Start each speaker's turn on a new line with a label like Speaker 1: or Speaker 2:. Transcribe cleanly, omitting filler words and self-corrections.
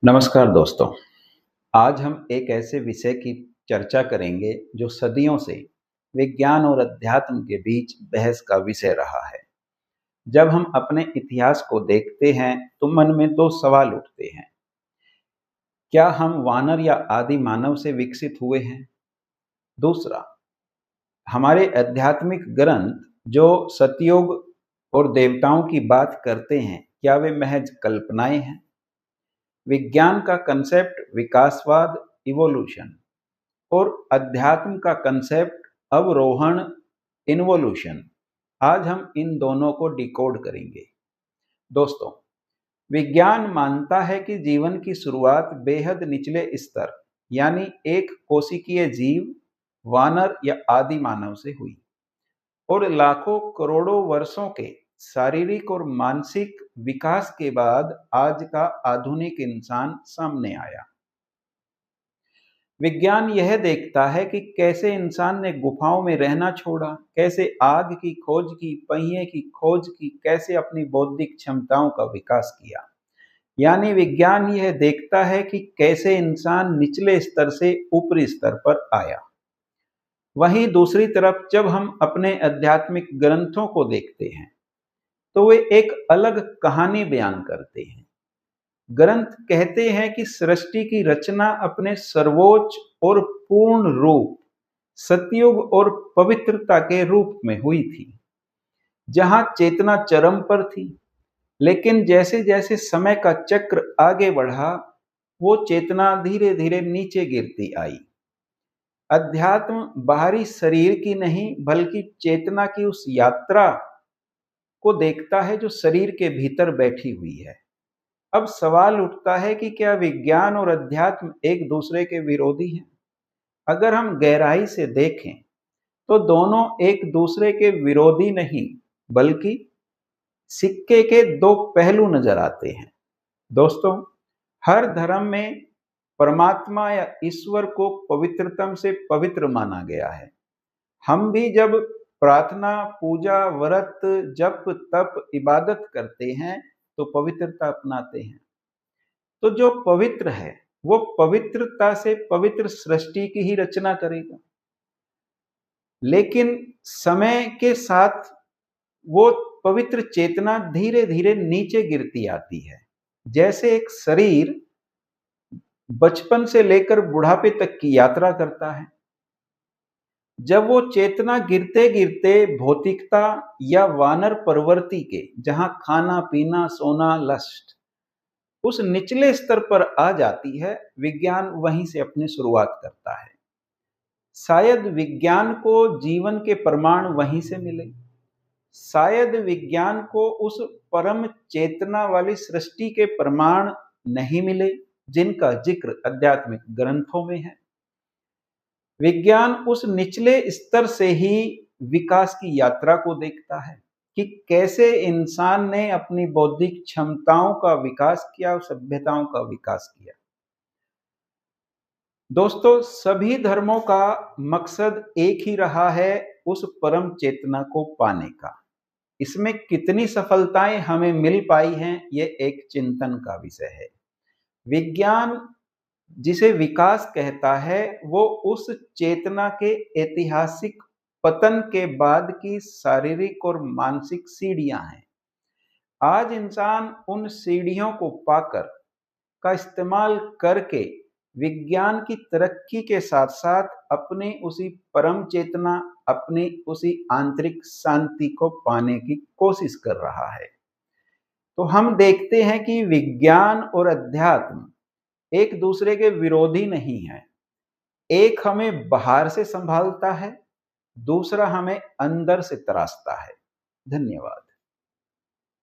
Speaker 1: नमस्कार दोस्तों। आज हम एक ऐसे विषय की चर्चा करेंगे जो सदियों से विज्ञान और अध्यात्म के बीच बहस का विषय रहा है। जब हम अपने इतिहास को देखते हैं तो मन में दो सवाल उठते हैं। क्या हम वानर या आदि मानव से विकसित हुए हैं? दूसरा, हमारे आध्यात्मिक ग्रंथ जो सतयुग और देवताओं की बात करते हैं, क्या वे महज कल्पनाएं हैं? विज्ञान का कंसेप्ट विकासवाद, इवोल्यूशन, और अध्यात्म का कंसेप्ट अवरोहण, इन्वोल्यूशन। आज हम इन दोनों को डिकोड करेंगे। दोस्तों, विज्ञान मानता है कि जीवन की शुरुआत बेहद निचले स्तर यानी एक कोशिकीय जीव, वानर या आदि मानव से हुई और लाखों करोड़ों वर्षों के शारीरिक और मानसिक विकास के बाद आज का आधुनिक इंसान सामने आया। विज्ञान यह देखता है कि कैसे इंसान ने गुफाओं में रहना छोड़ा, कैसे आग की खोज की, पहिए की खोज की, कैसे अपनी बौद्धिक क्षमताओं का विकास किया। यानी विज्ञान यह देखता है कि कैसे इंसान निचले स्तर से ऊपरी स्तर पर आया। वहीं दूसरी तरफ जब हम अपने आध्यात्मिक ग्रंथों को देखते हैं तो वे एक अलग कहानी बयान करते हैं। ग्रंथ कहते हैं कि सृष्टि की रचना अपने सर्वोच्च और पूर्ण रूप सतयुग और पवित्रता के रूप में हुई थी, जहां चेतना चरम पर थी। लेकिन जैसे जैसे समय का चक्र आगे बढ़ा, वो चेतना धीरे धीरे नीचे गिरती आई। अध्यात्म बाहरी शरीर की नहीं बल्कि चेतना की उस यात्रा को देखता है जो शरीर के भीतर बैठी हुई है। अब सवाल उठता है कि क्या विज्ञान और अध्यात्म एक दूसरे के विरोधी हैं? अगर हम गहराई से देखें तो दोनों एक दूसरे के विरोधी नहीं बल्कि सिक्के के दो पहलू नजर आते हैं। दोस्तों, हर धर्म में परमात्मा या ईश्वर को पवित्रतम से पवित्र माना गया है। हम भी जब प्रार्थना, पूजा, व्रत, जप, तप, इबादत करते हैं तो पवित्रता अपनाते हैं। तो जो पवित्र है वो पवित्रता से पवित्र सृष्टि की ही रचना करेगा। लेकिन समय के साथ वो पवित्र चेतना धीरे धीरे नीचे गिरती आती है। जैसे एक शरीर बचपन से लेकर बुढ़ापे तक की यात्रा करता है। जब वो चेतना गिरते गिरते भौतिकता या वानर प्रवृत्ति के, जहां खाना पीना सोना लस्ट, उस निचले स्तर पर आ जाती है, विज्ञान वहीं से अपनी शुरुआत करता है। शायद विज्ञान को जीवन के प्रमाण वहीं से मिले। शायद विज्ञान को उस परम चेतना वाली सृष्टि के प्रमाण नहीं मिले जिनका जिक्र आध्यात्मिक ग्रंथों में है। विज्ञान उस निचले स्तर से ही विकास की यात्रा को देखता है कि कैसे इंसान ने अपनी बौद्धिक क्षमताओं का विकास किया और सभ्यताओं का विकास किया। दोस्तों, सभी धर्मों का मकसद एक ही रहा है, उस परम चेतना को पाने का। इसमें कितनी सफलताएं हमें मिल पाई हैं, ये एक चिंतन का विषय है। विज्ञान जिसे विकास कहता है वो उस चेतना के ऐतिहासिक पतन के बाद की शारीरिक और मानसिक सीढ़ियां हैं। आज इंसान उन सीढ़ियों को पाकर का इस्तेमाल करके विज्ञान की तरक्की के साथ साथ अपनी उसी परम चेतना, अपनी उसी आंतरिक शांति को पाने की कोशिश कर रहा है। तो हम देखते हैं कि विज्ञान और अध्यात्म एक दूसरे के विरोधी नहीं है। एक हमें बाहर से संभालता है, दूसरा हमें अंदर से तराशता है। धन्यवाद।